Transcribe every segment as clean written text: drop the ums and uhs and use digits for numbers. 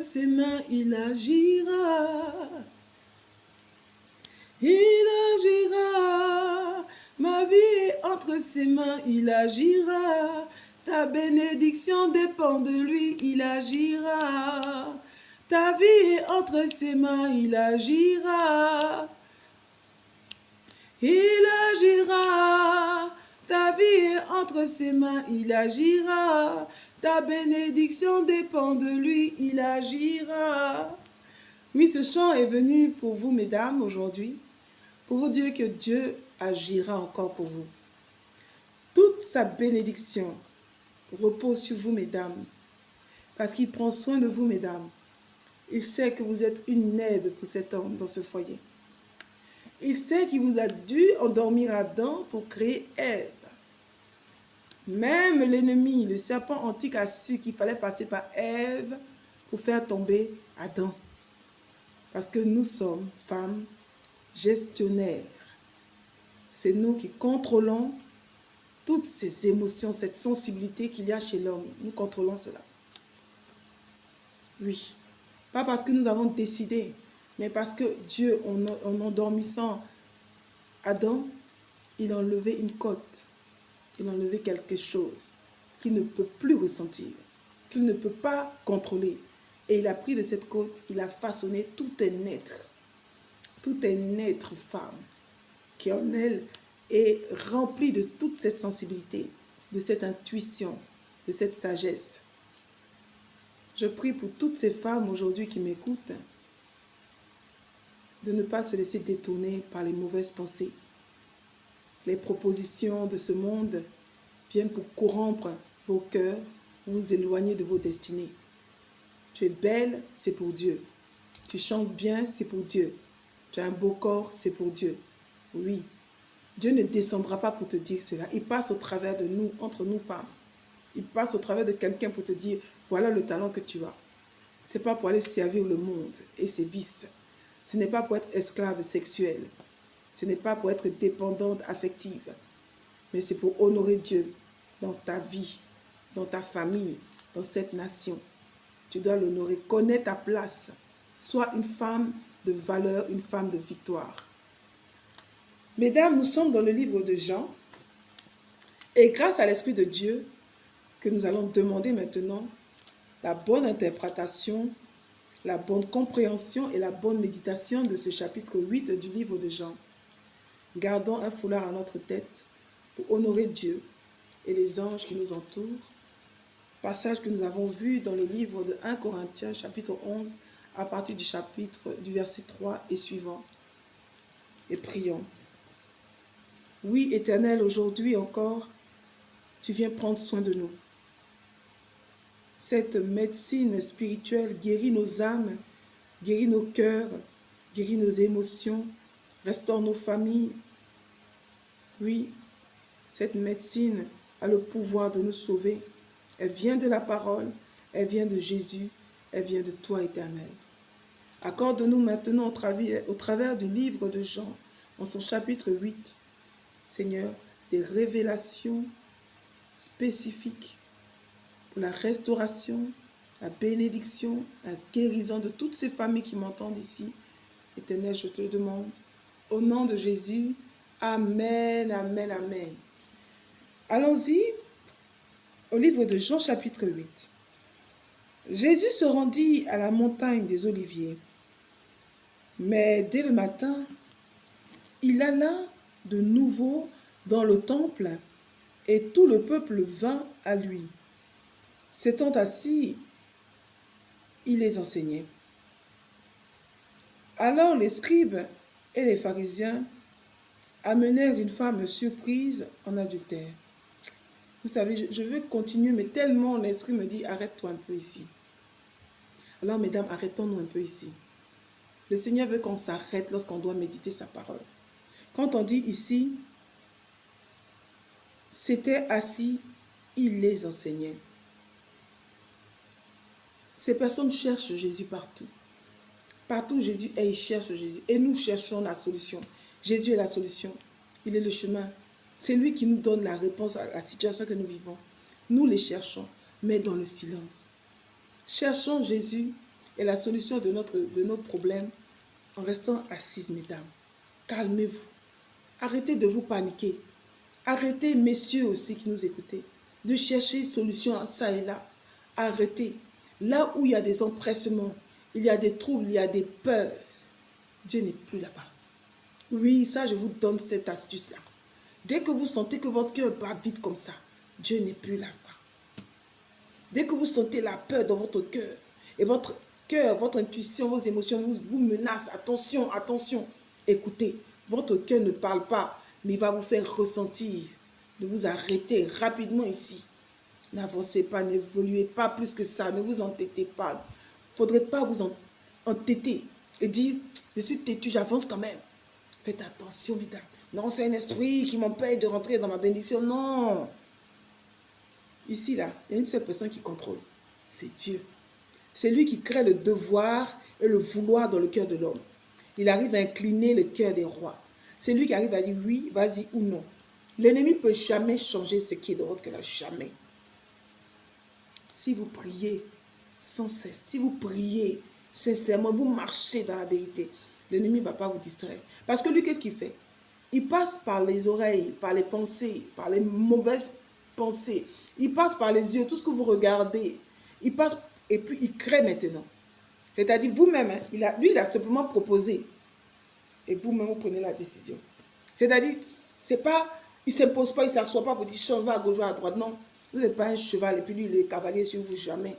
ses mains, il agira. Il agira. Ma vie est entre ses mains, il agira. Ta bénédiction dépend de lui, il agira. Ta vie est entre ses mains, il agira. Il agira. Ta vie est entre ses mains, il agira. Ta bénédiction dépend de lui, il agira. Oui, ce chant est venu pour vous, mesdames, aujourd'hui, pour vous dire que Dieu agira encore pour vous. Toute sa bénédiction repose sur vous, mesdames, parce qu'il prend soin de vous, mesdames. Il sait que vous êtes une aide pour cet homme dans ce foyer. Il sait qu'il vous a dû endormir Adam pour créer Ève. Même l'ennemi, le serpent antique, a su qu'il fallait passer par Ève pour faire tomber Adam. Parce que nous sommes, femmes, gestionnaires. C'est nous qui contrôlons toutes ces émotions, cette sensibilité qu'il y a chez l'homme. Nous contrôlons cela. Oui. Pas parce que nous avons décidé, mais parce que Dieu, en endormissant Adam, il a enlevé une côte. Il a enlevé quelque chose qu'il ne peut plus ressentir, qu'il ne peut pas contrôler. Et il a pris de cette côte, il a façonné tout un être femme, qui en elle est rempli de toute cette sensibilité, de cette intuition, de cette sagesse. Je prie pour toutes ces femmes aujourd'hui qui m'écoutent, de ne pas se laisser détourner par les mauvaises pensées. Les propositions de ce monde viennent pour corrompre vos cœurs, vous éloigner de vos destinées. Tu es belle, c'est pour Dieu. Tu chantes bien, c'est pour Dieu. Tu as un beau corps, c'est pour Dieu. Oui, Dieu ne descendra pas pour te dire cela. Il passe au travers de nous, entre nous femmes. Il passe au travers de quelqu'un pour te dire, voilà le talent que tu as. Ce n'est pas pour aller servir le monde et ses vices. Ce n'est pas pour être esclave sexuelle. Ce n'est pas pour être dépendante affective. Mais c'est pour honorer Dieu dans ta vie, dans ta famille, dans cette nation. Tu dois l'honorer. Connais ta place. Sois une femme de valeur, une femme de victoire. Mesdames, nous sommes dans le livre de Jean. Et grâce à l'Esprit de Dieu, que nous allons demander maintenant la bonne interprétation, la bonne compréhension et la bonne méditation de ce chapitre 8 du livre de Jean. Gardons un foulard à notre tête pour honorer Dieu et les anges qui nous entourent. Passage que nous avons vu dans le livre de 1 Corinthiens, chapitre 11, à partir du verset 3 et suivant. Et prions. Oui, Éternel, aujourd'hui encore, tu viens prendre soin de nous. Cette médecine spirituelle guérit nos âmes, guérit nos cœurs, guérit nos émotions, restaure nos familles. Oui, cette médecine a le pouvoir de nous sauver. Elle vient de la parole, elle vient de Jésus, elle vient de toi, Éternel. Accorde-nous maintenant au travers du livre de Jean, en son chapitre 8, Seigneur, des révélations spécifiques pour la restauration, la bénédiction, la guérison de toutes ces familles qui m'entendent ici. Éternel, je te le demande, au nom de Jésus, Amen, Amen, Amen. Allons-y au livre de Jean chapitre 8. Jésus se rendit à la montagne des Oliviers, mais dès le matin, il alla de nouveau dans le temple et tout le peuple vint à lui. S'étant assis, il les enseignait. Alors les scribes et les pharisiens amenèrent une femme surprise en adultère. Vous savez, je veux continuer, mais tellement l'esprit me dit, arrête-toi un peu ici. Alors, mesdames, arrêtons-nous un peu ici. Le Seigneur veut qu'on s'arrête lorsqu'on doit méditer sa parole. Quand on dit ici, s'était assis, il les enseignait. Ces personnes cherchent Jésus partout. Partout où Jésus est, ils cherchent Jésus. Et nous cherchons la solution. Jésus est la solution. Il est le chemin. C'est lui qui nous donne la réponse à la situation que nous vivons. Nous les cherchons, mais dans le silence. Cherchons Jésus et la solution de nos problèmes en restant assises, mesdames. Calmez-vous. Arrêtez de vous paniquer. Arrêtez, messieurs aussi qui nous écoutez, de chercher solution à ça et là. Arrêtez. Là où il y a des empressements, il y a des troubles, il y a des peurs, Dieu n'est plus là-bas. Oui, ça, je vous donne cette astuce-là. Dès que vous sentez que votre cœur bat vite comme ça, Dieu n'est plus là-bas. Dès que vous sentez la peur dans votre cœur, et votre cœur, votre intuition, vos émotions vous menacent, attention, attention. Écoutez, votre cœur ne parle pas, mais il va vous faire ressentir de vous arrêter rapidement ici. N'avancez pas, n'évoluez pas plus que ça, ne vous entêtez pas. Il ne faudrait pas vous entêter et dire, je suis têtu, j'avance quand même. Faites attention, mesdames. Non, c'est un esprit qui m'empêche de rentrer dans ma bénédiction. Non. Ici, là, il y a une seule personne qui contrôle. C'est Dieu. C'est lui qui crée le devoir et le vouloir dans le cœur de l'homme. Il arrive à incliner le cœur des rois. C'est lui qui arrive à dire oui, vas-y ou non. L'ennemi ne peut jamais changer ce qui est de votre cœur, jamais. Si vous priez sans cesse, si vous priez sincèrement, vous marchez dans la vérité, l'ennemi ne va pas vous distraire. Parce que lui, qu'est-ce qu'il fait? Il passe par les oreilles, par les pensées, par les mauvaises pensées. Il passe par les yeux, tout ce que vous regardez. Il passe et puis il crée maintenant. C'est-à-dire vous-même, hein, lui, il a simplement proposé. Et vous-même, vous prenez la décision. C'est-à-dire, c'est pas, il ne s'impose pas, il ne s'assoit pas pour dire change, va à gauche, va à droite. Non, vous n'êtes pas un cheval et puis lui, il est cavalier sur vous, jamais.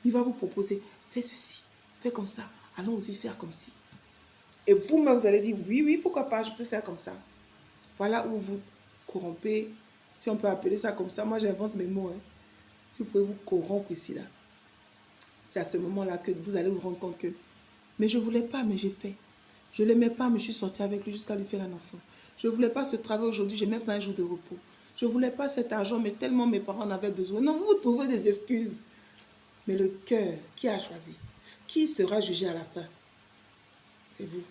Il va vous proposer, fais ceci, fais comme ça, allons-y faire comme ci. Et vous-même, vous allez dire, oui, oui, pourquoi pas, je peux faire comme ça. Voilà où vous corrompez, si on peut appeler ça comme ça. Moi, j'invente mes mots. Hein. Si vous pouvez vous corrompre ici, là. C'est à ce moment-là que vous allez vous rendre compte que, mais je ne voulais pas, mais j'ai fait. Je ne l'aimais pas, mais je suis sortie avec lui jusqu'à lui faire un enfant. Je ne voulais pas ce travail aujourd'hui, je n'ai même pas un jour de repos. Je ne voulais pas cet argent, mais tellement mes parents en avaient besoin. Non, vous trouvez des excuses. Mais le cœur, qui a choisi? Qui sera jugé à la fin? C'est vous.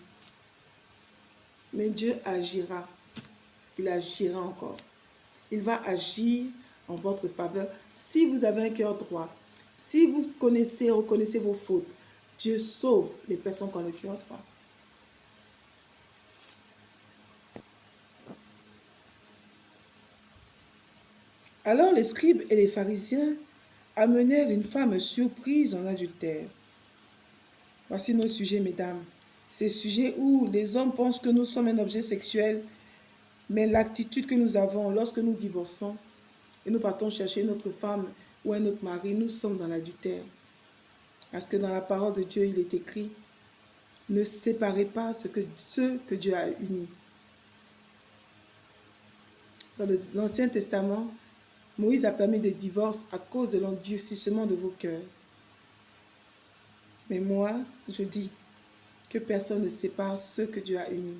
Mais Dieu agira. Il agira encore. Il va agir en votre faveur. Si vous avez un cœur droit, si vous connaissez, reconnaissez vos fautes, Dieu sauve les personnes qui ont le cœur droit. Alors les scribes et les pharisiens amenèrent une femme surprise en adultère. Voici nos sujets, mesdames. Ces sujets où les hommes pensent que nous sommes un objet sexuel, mais l'attitude que nous avons lorsque nous divorçons et nous partons chercher notre femme ou un autre mari, nous sommes dans l'adultère. Parce que dans la parole de Dieu, il est écrit, ne séparez pas ceux que Dieu a unis. Dans l'Ancien Testament, Moïse a permis des divorces à cause de l'endurcissement de vos cœurs. Mais moi, je dis que personne ne sépare ceux que Dieu a unis.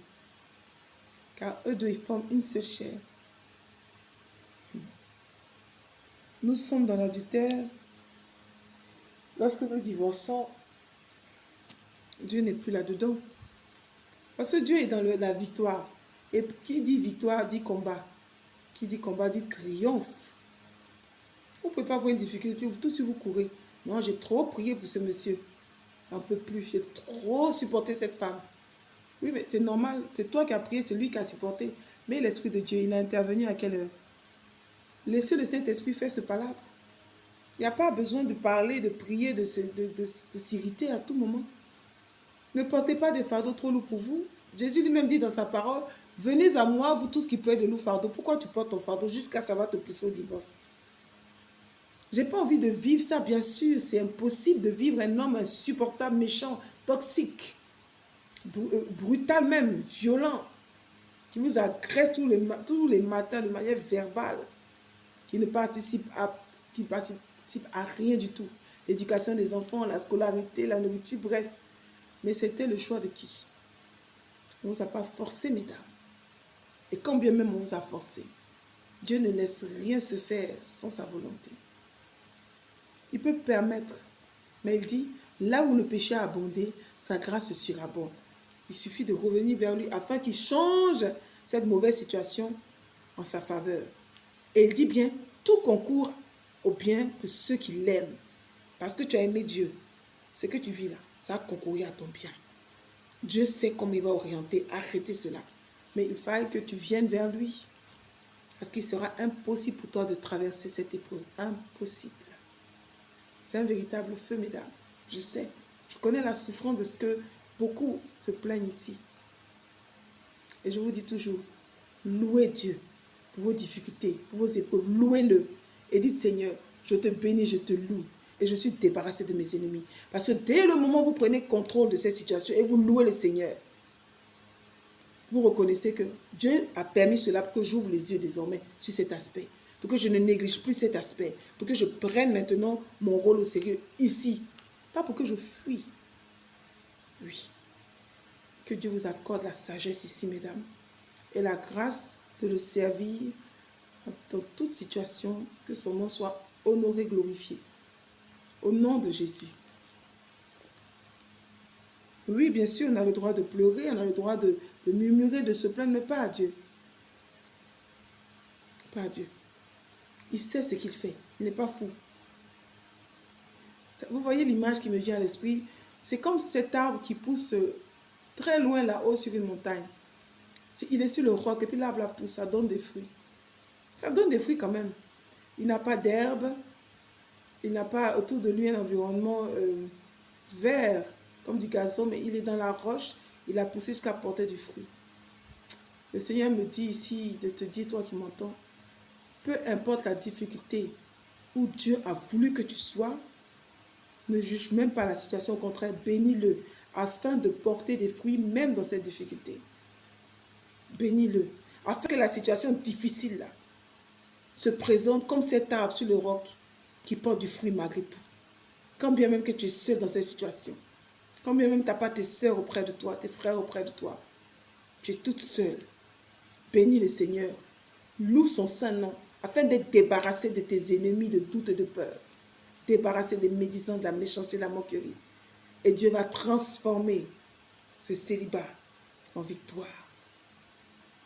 Car eux deux, ils forment une seule chair. Nous sommes dans l'adultère. Lorsque nous divorçons, Dieu n'est plus là-dedans. Parce que Dieu est dans la victoire. Et qui dit victoire dit combat. Qui dit combat dit triomphe. Vous ne pouvez pas avoir une difficulté, puis tout de suite vous courez. Non, j'ai trop prié pour ce monsieur. J'en peux plus, j'ai trop supporté cette femme. Oui, mais c'est normal, c'est toi qui as prié, c'est lui qui a supporté. Mais l'Esprit de Dieu, il a intervenu à quelle heure? Laissez le Saint-Esprit faire ce palabre. Il n'y a pas besoin de parler, de prier, de s'irriter à tout moment. Ne portez pas des fardeaux trop lourds pour vous. Jésus lui-même dit dans sa parole, venez à moi, vous tous qui pleurez de lourds fardeaux. Pourquoi tu portes ton fardeau jusqu'à ça va te pousser au divorce? J'ai pas envie de vivre ça, bien sûr. C'est impossible de vivre un homme insupportable, méchant, toxique, brutal même, violent, qui vous agresse tous les matins de manière verbale, qui ne participe à rien du tout. L'éducation des enfants, la scolarité, la nourriture, bref. Mais c'était le choix de qui? On ne vous a pas forcé, mesdames. Et quand bien même on vous a forcé, Dieu ne laisse rien se faire sans sa volonté. Il peut permettre, mais il dit, là où le péché a abondé, sa grâce surabonde. Il suffit de revenir vers lui afin qu'il change cette mauvaise situation en sa faveur. Et il dit bien, tout concourt au bien de ceux qui l'aiment. Parce que tu as aimé Dieu. ce que tu vis là, ça a concouru à ton bien. Dieu sait comment il va orienter, arrêter cela. Mais il faille que tu viennes vers lui. Parce qu'il sera impossible pour toi de traverser cette épreuve. Impossible. C'est un véritable feu, mesdames. Je sais. Je connais la souffrance de ce que beaucoup se plaignent ici. Et je vous dis toujours, louez Dieu pour vos difficultés, pour vos épreuves. Louez-le. Et dites, Seigneur, je te bénis, je te loue. Et je suis débarrassé de mes ennemis. Parce que dès le moment où vous prenez contrôle de cette situation et vous louez le Seigneur, vous reconnaissez que Dieu a permis cela pour que j'ouvre les yeux désormais sur cet aspect. Pour que je ne néglige plus cet aspect. Pour que je prenne maintenant mon rôle au sérieux ici. Pas pour que je fuis. Oui. Que Dieu vous accorde la sagesse ici, mesdames. Et la grâce de le servir dans toute situation. Que son nom soit honoré, glorifié. Au nom de Jésus. Oui, bien sûr, on a le droit de pleurer, on a le droit de murmurer, de se plaindre, mais pas à Dieu. Pas à Dieu. Il sait ce qu'il fait. Il n'est pas fou. Vous voyez l'image qui me vient à l'esprit? C'est comme cet arbre qui pousse très loin là-haut sur une montagne. Il est sur le roc et puis l'arbre pousse, ça donne des fruits. Ça donne des fruits quand même. Il n'a pas d'herbe. Il n'a pas autour de lui un environnement vert comme du gazon, mais il est dans la roche. Il a poussé jusqu'à porter du fruit. Le Seigneur me dit ici de te dire, toi qui m'entends, peu importe la difficulté où Dieu a voulu que tu sois, ne juge même pas la situation, au contraire, bénis-le afin de porter des fruits même dans cette difficulté. Bénis-le afin que la situation difficile là, se présente comme cet arbre sur le roc qui porte du fruit malgré tout. Quand bien même que tu es seul dans cette situation, quand bien même tu n'as pas tes sœurs auprès de toi, tes frères auprès de toi, tu es toute seule. Bénis le Seigneur, loue son saint nom, afin d'être débarrassé de tes ennemis, de doute et de peur. Débarrassé des médisants, de la méchanceté, de la moquerie. Et Dieu va transformer ce célibat en victoire.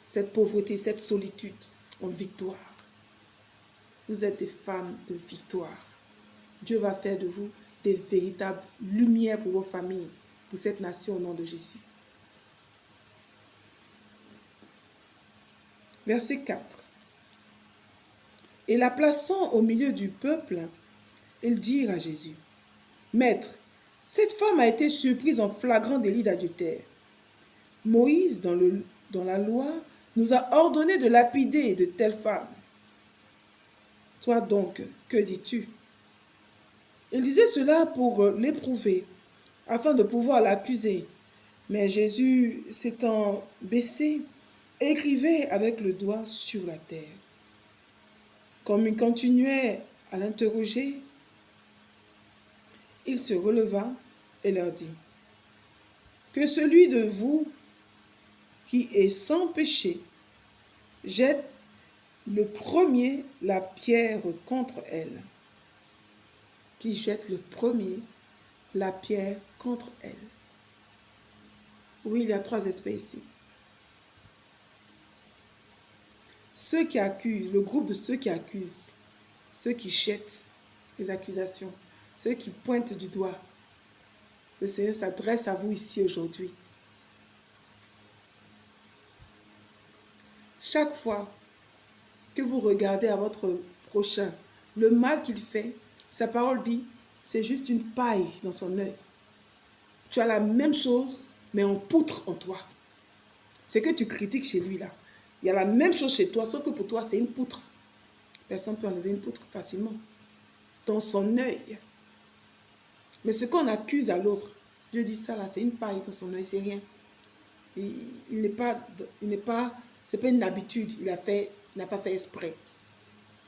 Cette pauvreté, cette solitude en victoire. Vous êtes des femmes de victoire. Dieu va faire de vous des véritables lumières pour vos familles, pour cette nation au nom de Jésus. Verset 4. Et la plaçant au milieu du peuple, ils dirent à Jésus, « Maître, cette femme a été surprise en flagrant délit d'adultère. Moïse, dans la loi, nous a ordonné de lapider de telles femmes. Toi donc, que dis-tu » Il disait cela pour l'éprouver, afin de pouvoir l'accuser. Mais Jésus, s'étant baissé, écrivait avec le doigt sur la terre. Comme il continuait à l'interroger, il se releva et leur dit, « Que celui de vous qui est sans péché jette le premier la pierre contre elle. » Qui jette le premier la pierre contre elle. Oui, il y a 3 aspects ici. Ceux qui accusent, le groupe de ceux qui accusent, ceux qui jettent les accusations, ceux qui pointent du doigt. Le Seigneur s'adresse à vous ici aujourd'hui. Chaque fois que vous regardez à votre prochain le mal qu'il fait, sa parole dit, c'est juste une paille dans son œil. Tu as la même chose, mais en poutre en toi. C'est que tu critiques chez lui là. Il y a la même chose chez toi, sauf que pour toi, c'est une poutre. Personne ne peut enlever une poutre facilement. Dans son œil. Mais ce qu'on accuse à l'autre, Dieu dit ça là, c'est une paille dans son œil, c'est rien. C'est pas une habitude, il n'a pas fait exprès.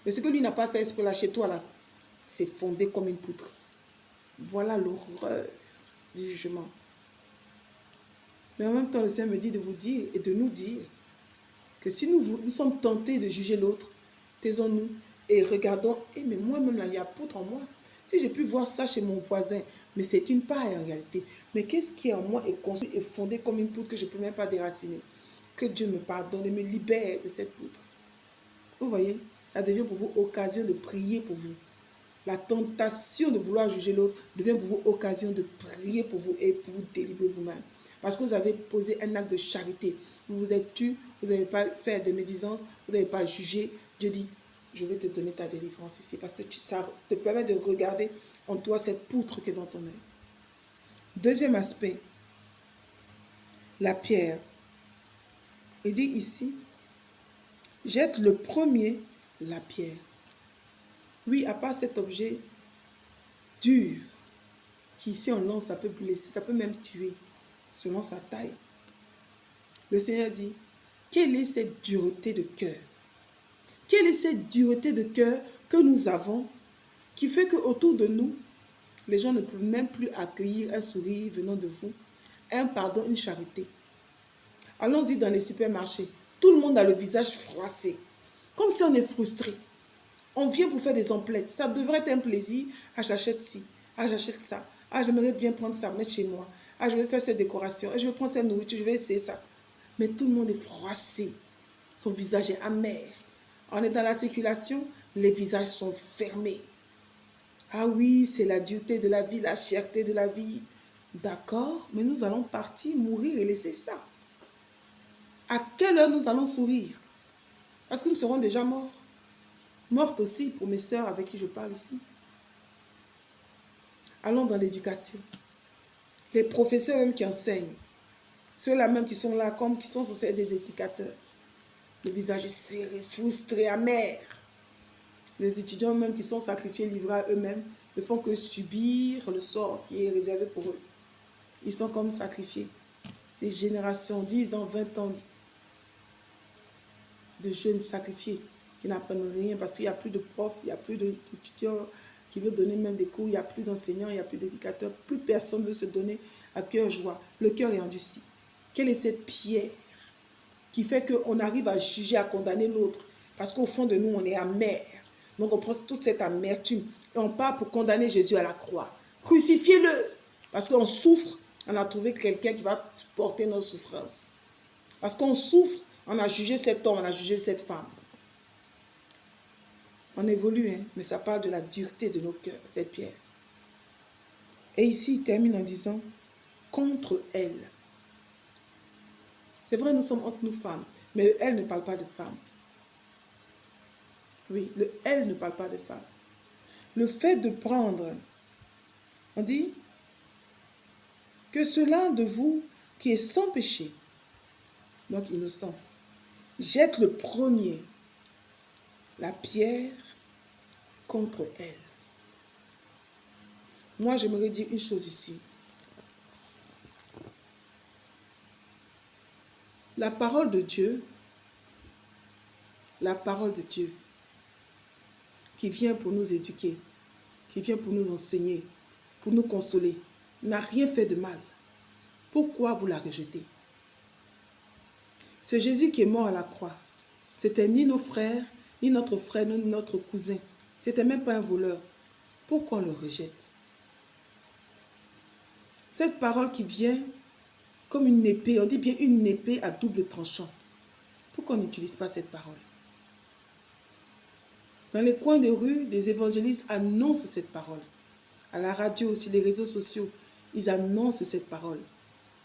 Mais ce que lui n'a pas fait exprès là, chez toi là, c'est fondé comme une poutre. Voilà l'horreur du jugement. Mais en même temps, le Seigneur me dit de vous dire et de nous dire que si nous sommes tentés de juger l'autre, taisons-nous et regardons, mais moi-même là, il y a poutre en moi. Si j'ai pu voir ça chez mon voisin, mais c'est une paille en réalité. Mais qu'est-ce qui en moi est construit et fondé comme une poutre que je ne peux même pas déraciner? Que Dieu me pardonne et me libère de cette poutre. Vous voyez, ça devient pour vous occasion de prier pour vous. La tentation de vouloir juger l'autre devient pour vous occasion de prier pour vous et pour vous délivrer vous-même. Parce que vous avez posé un acte de charité. Vous vous êtes tu, vous n'avez pas fait de médisance, vous n'avez pas jugé. Dieu dit, je vais te donner ta délivrance ici. Parce que ça te permet de regarder en toi cette poutre qui est dans ton œil. Deuxième aspect, la pierre. Il dit ici, jette le premier la pierre. Oui, à part cet objet dur, qui ici on lance, ça peut blesser, ça peut même tuer, selon sa taille. Le Seigneur dit, quelle est cette dureté de cœur? Quelle est cette dureté de cœur que nous avons qui fait qu'autour de nous, les gens ne peuvent même plus accueillir un sourire venant de vous, un pardon, une charité. Allons-y dans les supermarchés. Tout le monde a le visage froissé, comme si on est frustré. On vient pour faire des emplettes. Ça devrait être un plaisir. Ah, j'achète ci. Ah, j'achète ça. Ah, j'aimerais bien prendre ça, mettre chez moi. Ah, je vais faire cette décoration. Ah, je vais prendre cette nourriture, je vais essayer ça. Mais tout le monde est froissé. Son visage est amer. On est dans la circulation, les visages sont fermés. Ah oui, c'est la dureté de la vie, la cherté de la vie. D'accord, mais nous allons partir, mourir et laisser ça. À quelle heure nous allons sourire? Parce que nous serons déjà morts. Mortes aussi pour mes sœurs avec qui je parle ici. Allons dans l'éducation. Les professeurs même qui enseignent, ceux-là même qui sont là, comme qui sont censés être des éducateurs. Le visage est serré, frustré, amer. Les étudiants même qui sont sacrifiés, livrés à eux-mêmes, ne font que subir le sort qui est réservé pour eux. Ils sont comme sacrifiés. Des générations, 10 ans, 20 ans de jeunes sacrifiés qui n'apprennent rien parce qu'il n'y a plus de profs, il n'y a plus d'étudiants qui veulent donner même des cours, il n'y a plus d'enseignants, il n'y a plus d'éducateurs, plus personne ne veut se donner à cœur joie. Le cœur est endurci. Quelle est cette pierre qui fait qu'on arrive à juger, à condamner l'autre? Parce qu'au fond de nous, on est amer. Donc on prend toute cette amertume et on part pour condamner Jésus à la croix. Crucifiez-le! Parce qu'on souffre, on a trouvé quelqu'un qui va porter nos souffrances. Parce qu'on souffre, on a jugé cet homme, on a jugé cette femme. On évolue, hein, mais ça parle de la dureté de nos cœurs, cette pierre. Et ici, il termine en disant, contre elle. C'est vrai, nous sommes entre nous femmes, mais le elle ne parle pas de femmes. Oui, le elle ne parle pas de femmes. Le fait de prendre, on dit, que cela de vous qui est sans péché, donc innocent, jette le premier la pierre contre elle. Moi, j'aimerais dire une chose ici. La parole de Dieu, qui vient pour nous éduquer, qui vient pour nous enseigner, pour nous consoler, n'a rien fait de mal. Pourquoi vous la rejetez? C'est Jésus qui est mort à la croix. C'était ni nos frères, ni notre frère, ni notre cousin. C'était même pas un voleur. Pourquoi on le rejette? Cette parole qui vient comme une épée, on dit bien une épée à double tranchant. Pourquoi on n'utilise pas cette parole? Dans les coins des rues, des évangélistes annoncent cette parole. À la radio, sur les réseaux sociaux, ils annoncent cette parole.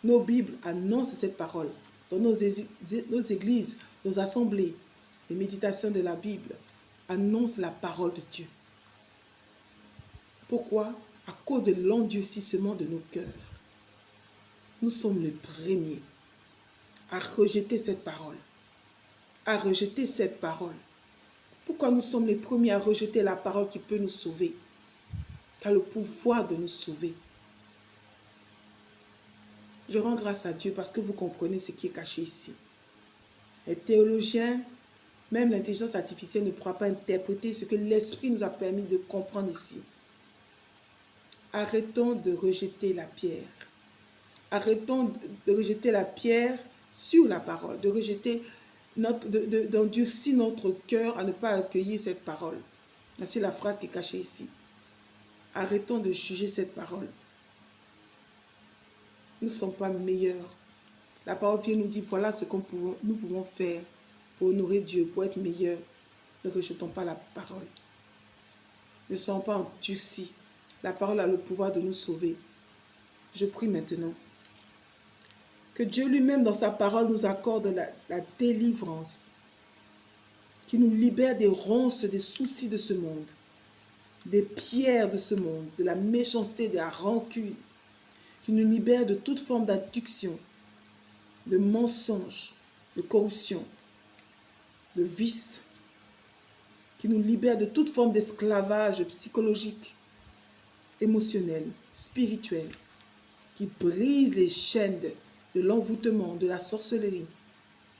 Nos Bibles annoncent cette parole. Dans nos églises, nos assemblées, les méditations de la Bible annoncent la parole de Dieu. Pourquoi? À cause de l'endurcissement de nos cœurs. Nous sommes les premiers à rejeter cette parole. À rejeter cette parole. Pourquoi nous sommes les premiers à rejeter la parole qui peut nous sauver? Qui a le pouvoir de nous sauver. Je rends grâce à Dieu parce que vous comprenez ce qui est caché ici. Les théologiens, même l'intelligence artificielle ne pourra pas interpréter ce que l'Esprit nous a permis de comprendre ici. Arrêtons de rejeter la pierre. Arrêtons de rejeter la pierre sur la parole, d'endurcir notre cœur à ne pas accueillir cette parole. C'est la phrase qui est cachée ici. Arrêtons de juger cette parole. Nous ne sommes pas meilleurs. La parole vient nous dire, voilà ce que nous pouvons faire pour honorer Dieu, pour être meilleurs. Ne rejetons pas la parole. ne soyons pas endurcis. La parole a le pouvoir de nous sauver. Je prie maintenant que Dieu lui-même, dans sa parole, nous accorde la délivrance, qui nous libère des ronces, des soucis de ce monde, des pierres de ce monde, de la méchanceté, de la rancune, qui nous libère de toute forme d'addiction, de mensonge, de corruption, de vice, qui nous libère de toute forme d'esclavage psychologique, émotionnel, spirituel, qui brise les chaînes de l'envoûtement, de la sorcellerie,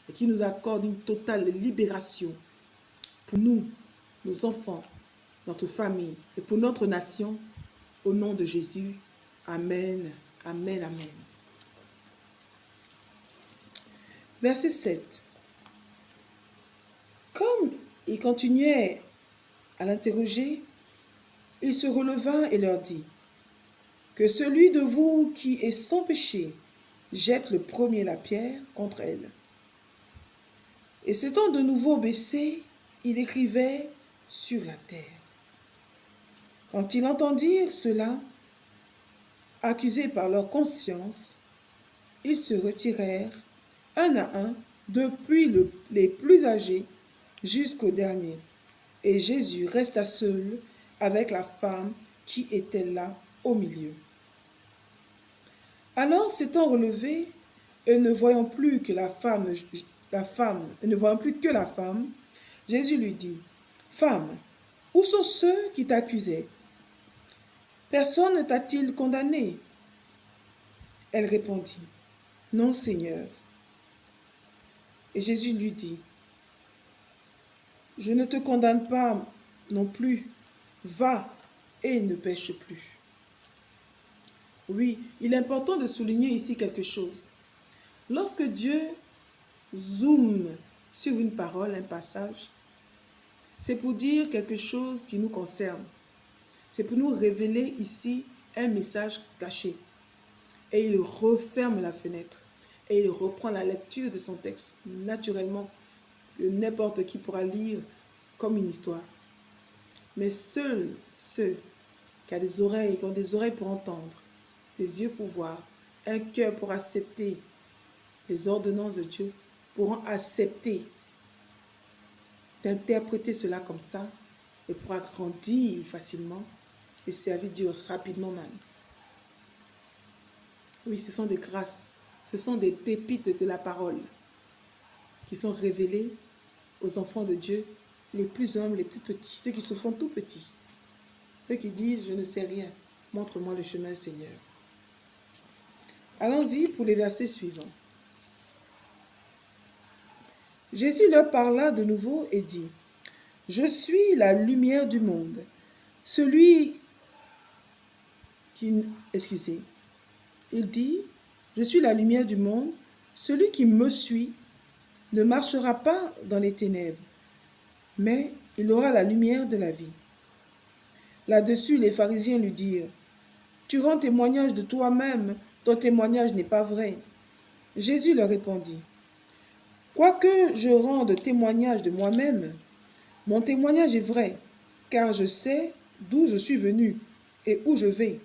et qui nous accorde une totale libération pour nous, nos enfants, notre famille et pour notre nation, au nom de Jésus. Amen, amen, amen. Verset 7. Comme il continuait à l'interroger, il se releva et leur dit, « Que celui de vous qui est sans péché jette le premier la pierre contre elle. » Et s'étant de nouveau baissé, il écrivait sur la terre. Quand ils entendirent cela, accusés par leur conscience, ils se retirèrent un à un, depuis les plus âgés jusqu'au dernier. Et Jésus resta seul avec la femme qui était là au milieu. Alors, s'étant relevé et ne voyant plus que la femme, Jésus lui dit, « Femme, où sont ceux qui t'accusaient? Personne ne t'a-t-il condamné? » Elle répondit, « Non, Seigneur. » Et Jésus lui dit, « Je ne te condamne pas non plus. Va et ne pêche plus. » Oui, il est important de souligner ici quelque chose. Lorsque Dieu zoome sur une parole, un passage, c'est pour dire quelque chose qui nous concerne. C'est pour nous révéler ici un message caché. Et il referme la fenêtre. Et il reprend la lecture de son texte, naturellement, que n'importe qui pourra lire comme une histoire. Mais seuls ceux qui ont des oreilles pour entendre, des yeux pour voir, un cœur pour accepter les ordonnances de Dieu, pourront accepter d'interpréter cela comme ça et pourra grandir facilement et servir Dieu rapidement même. Oui, ce sont des grâces, ce sont des pépites de la parole qui sont révélées aux enfants de Dieu, les plus humbles, les plus petits, ceux qui se font tout petits, ceux qui disent « Je ne sais rien, montre-moi le chemin, Seigneur ». Allons-y pour les versets suivants. Jésus leur parla de nouveau et dit, « Je suis la lumière du monde. Celui qui... » Il dit, « Je suis la lumière du monde. Celui qui me suit ne marchera pas dans les ténèbres, mais il aura la lumière de la vie. » Là-dessus, les pharisiens lui dirent, « Tu rends témoignage de toi-même, ton témoignage n'est pas vrai. » Jésus leur répondit, « Quoique je rende témoignage de moi-même, mon témoignage est vrai, car je sais d'où je suis venu et où je vais.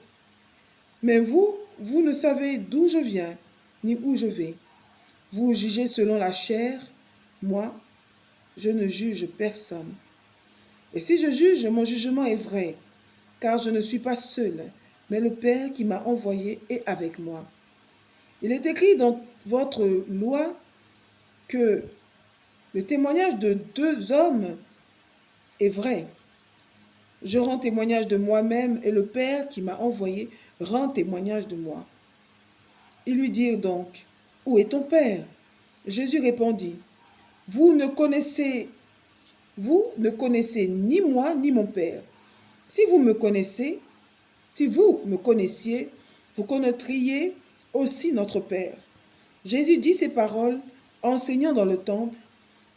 Mais vous ne savez d'où je viens, ni où je vais. Vous jugez selon la chair, moi, je ne juge personne. Et si je juge, mon jugement est vrai, car je ne suis pas seul, mais le Père qui m'a envoyé est avec moi. Il est écrit dans votre loi que le témoignage de deux hommes est vrai. Je rends témoignage de moi-même et le Père qui m'a envoyé rend témoignage de moi. » Ils lui dirent donc, « Où est ton Père ?» Jésus répondit, « Vous ne connaissez ni moi ni mon Père. Si vous me connaissiez, vous connaîtriez aussi notre Père. » Jésus dit ces paroles, enseignant dans le temple,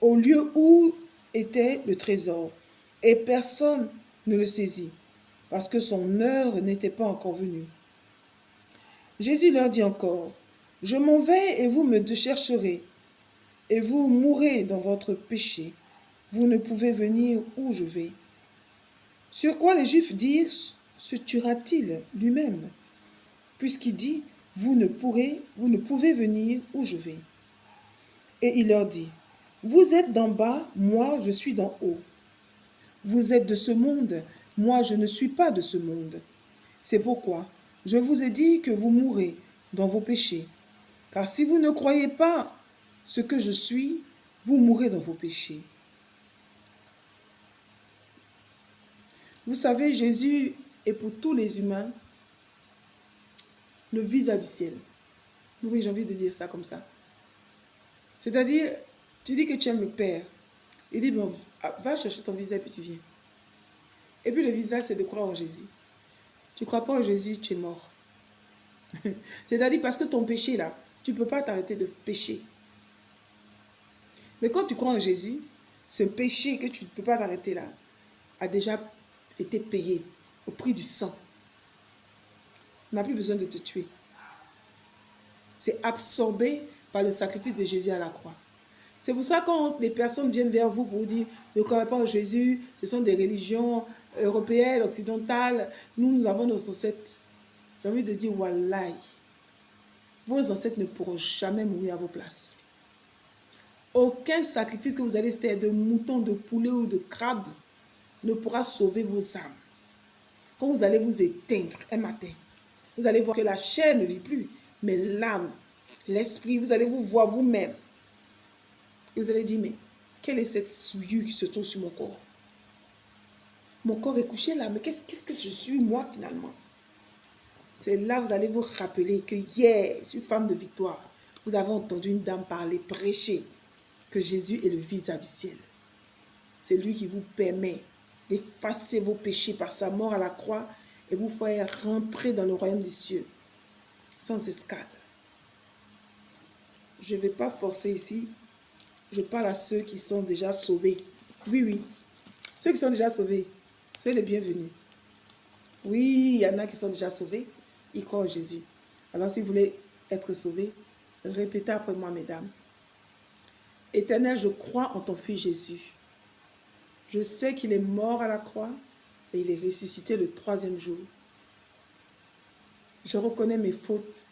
au lieu où était le trésor, et personne ne le saisit, parce que son heure n'était pas encore venue. Jésus leur dit encore, « Je m'en vais et vous me chercherez, et vous mourrez dans votre péché. Vous ne pouvez venir où je vais. Sur quoi les Juifs dirent, se tuera-t-il lui-même, puisqu'il dit, vous ne pouvez venir où je vais. Et il leur dit, vous êtes d'en bas, moi je suis d'en haut. Vous êtes de ce monde, moi je ne suis pas de ce monde. C'est pourquoi je vous ai dit que vous mourrez dans vos péchés. Car si vous ne croyez pas ce que je suis, vous mourrez dans vos péchés. Vous savez, Jésus est pour tous les humains le visa du ciel. Oui, j'ai envie de dire ça comme ça. C'est-à-dire, tu dis que tu aimes le Père. Il dit, bon, va chercher ton visa et puis tu viens. Et puis le visa, c'est de croire en Jésus. Tu ne crois pas en Jésus, tu es mort. C'est-à-dire parce que ton péché là, tu ne peux pas t'arrêter de pécher. Mais quand tu crois en Jésus, ce péché que tu ne peux pas t'arrêter là, a déjà été payé au prix du sang. On n'a plus besoin de te tuer. C'est absorbé par le sacrifice de Jésus à la croix. C'est pour ça que quand les personnes viennent vers vous pour vous dire ne croyez pas en Jésus, ce sont des religions européennes, occidentales, nous avons nos ancêtres. J'ai envie de dire, wallahi, vos ancêtres ne pourront jamais mourir à vos places. Aucun sacrifice que vous allez faire de mouton, de poulet ou de crabe ne pourra sauver vos âmes. Quand vous allez vous éteindre un matin, vous allez voir que la chair ne vit plus, mais l'âme, l'esprit, vous allez vous voir vous-même. Et vous allez dire, mais quelle est cette souillure qui se trouve sur mon corps? Mon corps est couché là, mais qu'est-ce que je suis moi finalement? C'est là que vous allez vous rappeler que hier, une femme de victoire, vous avez entendu une dame parler, prêcher, que Jésus est le visa du ciel. C'est lui qui vous permet d'effacer vos péchés par sa mort à la croix et vous faire rentrer dans le royaume des cieux, sans escale. Je ne vais pas forcer ici. Je parle à ceux qui sont déjà sauvés. Oui, oui. Ceux qui sont déjà sauvés, soyez les bienvenus. Oui, il y en a qui sont déjà sauvés. Ils croient en Jésus. Alors, si vous voulez être sauvés, répétez après moi, mesdames. Éternel, je crois en ton Fils Jésus. Je sais qu'il est mort à la croix et il est ressuscité le 3e jour. Je reconnais mes fautes.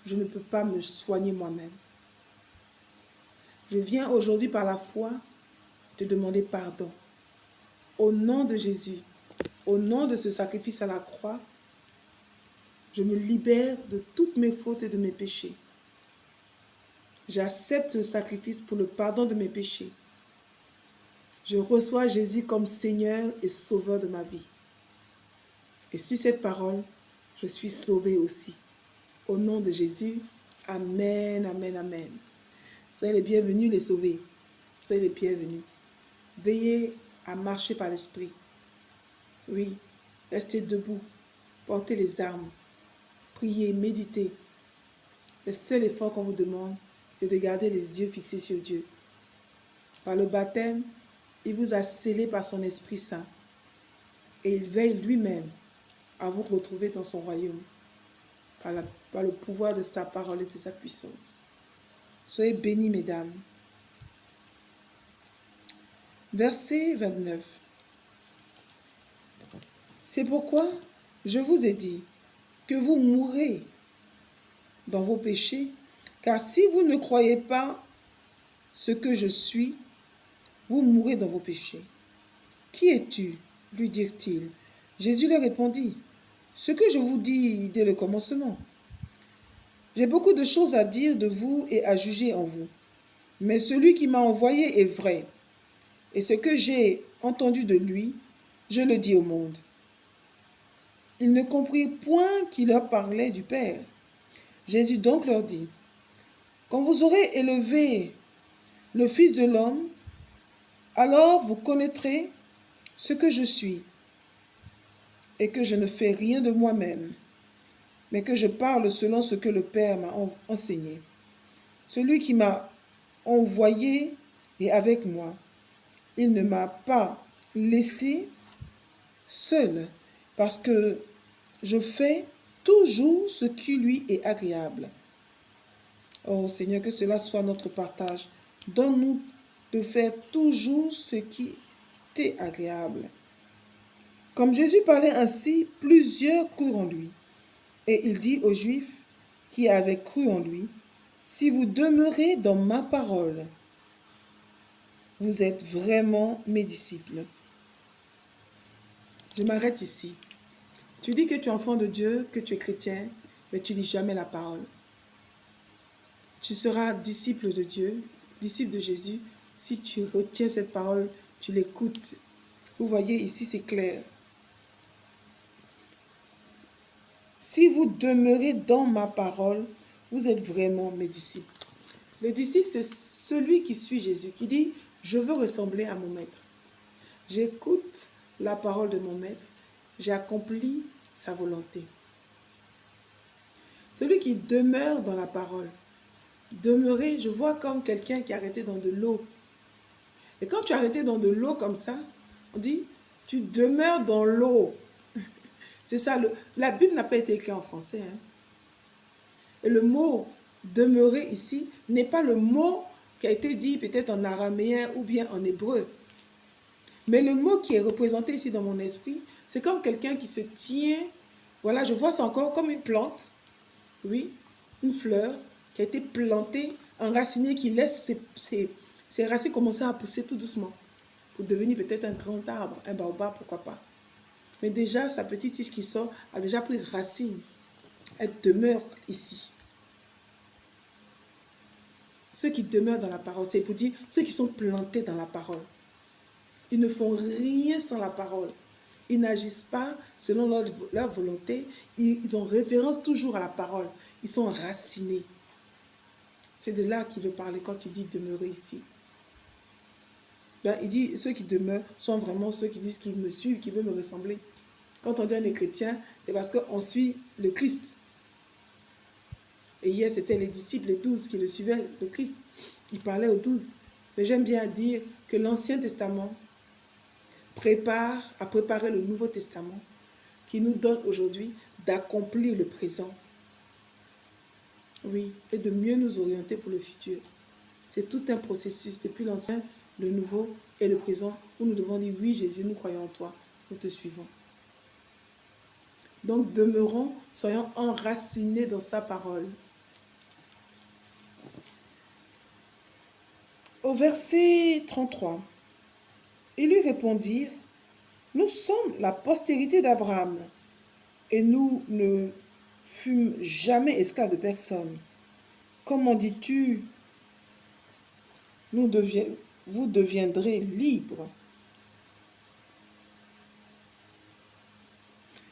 Je ne peux pas me soigner moi-même. Je viens aujourd'hui par la foi te demander pardon. Au nom de Jésus, au nom de ce sacrifice à la croix, je me libère de toutes mes fautes et de mes péchés. J'accepte ce sacrifice pour le pardon de mes péchés. Je reçois Jésus comme Seigneur et Sauveur de ma vie. Et sur cette parole, je suis sauvée aussi. Au nom de Jésus, Amen, Amen, Amen. Soyez les bienvenus, les sauvés. Soyez les bienvenus. Veillez à marcher par l'esprit. Oui, restez debout. Portez les armes. Priez, méditez. Le seul effort qu'on vous demande, c'est de garder les yeux fixés sur Dieu. Par le baptême, il vous a scellé par son Esprit Saint. Et il veille lui-même à vous retrouver dans son royaume. Par le pouvoir de sa parole et de sa puissance. Soyez bénis, mesdames. Verset 29. C'est pourquoi je vous ai dit que vous mourrez dans vos péchés, car si vous ne croyez pas ce que je suis, vous mourrez dans vos péchés. Qui es-tu? Lui dirent-ils. Jésus leur répondit, ce que je vous dis dès le commencement. J'ai beaucoup de choses à dire de vous et à juger en vous. Mais celui qui m'a envoyé est vrai. Et ce que j'ai entendu de lui, je le dis au monde. Ils ne comprirent point qu'il leur parlait du Père. Jésus donc leur dit, quand vous aurez élevé le Fils de l'homme, alors vous connaîtrez ce que je suis et que je ne fais rien de moi-même, mais que je parle selon ce que le Père m'a enseigné. Celui qui m'a envoyé est avec moi. Il ne m'a pas laissé seul parce que je fais toujours ce qui lui est agréable. Oh Seigneur, que cela soit notre partage. Donne-nous de faire toujours ce qui t'est agréable. Comme Jésus parlait ainsi, plusieurs crurent en lui. Et il dit aux Juifs qui avaient cru en lui, si vous demeurez dans ma parole, vous êtes vraiment mes disciples. Je m'arrête ici. Tu dis que tu es enfant de Dieu, que tu es chrétien, mais tu ne lis jamais la parole. Tu seras disciple de Dieu, disciple de Jésus, si tu retiens cette parole, tu l'écoutes. Vous voyez, ici c'est clair. Si vous demeurez dans ma parole, vous êtes vraiment mes disciples. Le disciple, c'est celui qui suit Jésus, qui dit, je veux ressembler à mon maître. J'écoute la parole de mon maître, j'ai accompli sa volonté. Celui qui demeure dans la parole. Demeurer, je vois comme quelqu'un qui est arrêté dans de l'eau. Et quand tu es arrêté dans de l'eau comme ça, on dit, tu demeures dans l'eau. C'est ça, la Bible n'a pas été écrite en français. Hein. Et le mot demeurer ici n'est pas le mot qui a été dit peut-être en araméen ou bien en hébreu. Mais le mot qui est représenté ici dans mon esprit, c'est comme quelqu'un qui se tient, voilà, je vois ça encore comme une plante, oui, une fleur qui a été plantée, enracinée, qui laisse ses racines commencer à pousser tout doucement pour devenir peut-être un grand arbre, un baobab, pourquoi pas. Mais déjà, sa petite tige qui sort a déjà pris racine. Elle demeure ici. Ceux qui demeurent dans la parole, c'est pour dire ceux qui sont plantés dans la parole. Ils ne font rien sans la parole. Ils n'agissent pas selon leur volonté. Ils ont référence toujours à la parole. Ils sont racinés. C'est de là qu'il veut parler quand il dit demeurer ici. Ben, il dit ceux qui demeurent sont vraiment ceux qui disent qu'ils me suivent, qui veulent me ressembler. Quand on dit on est chrétien, c'est parce qu'on suit le Christ. Et hier, c'était les disciples, les 12 qui le suivaient, le Christ. Il parlait aux 12. Mais j'aime bien dire que l'Ancien Testament a préparé le Nouveau Testament qui nous donne aujourd'hui d'accomplir le présent. Oui, et de mieux nous orienter pour le futur. C'est tout un processus depuis l'Ancien, le Nouveau et le présent où nous devons dire oui Jésus, nous croyons en toi, nous te suivons. Donc demeurons, soyons enracinés dans sa parole. Au verset 33, ils lui répondirent, nous sommes la postérité d'Abraham et nous ne fûmes jamais esclaves de personne. Comment dis-tu, vous deviendrez libres?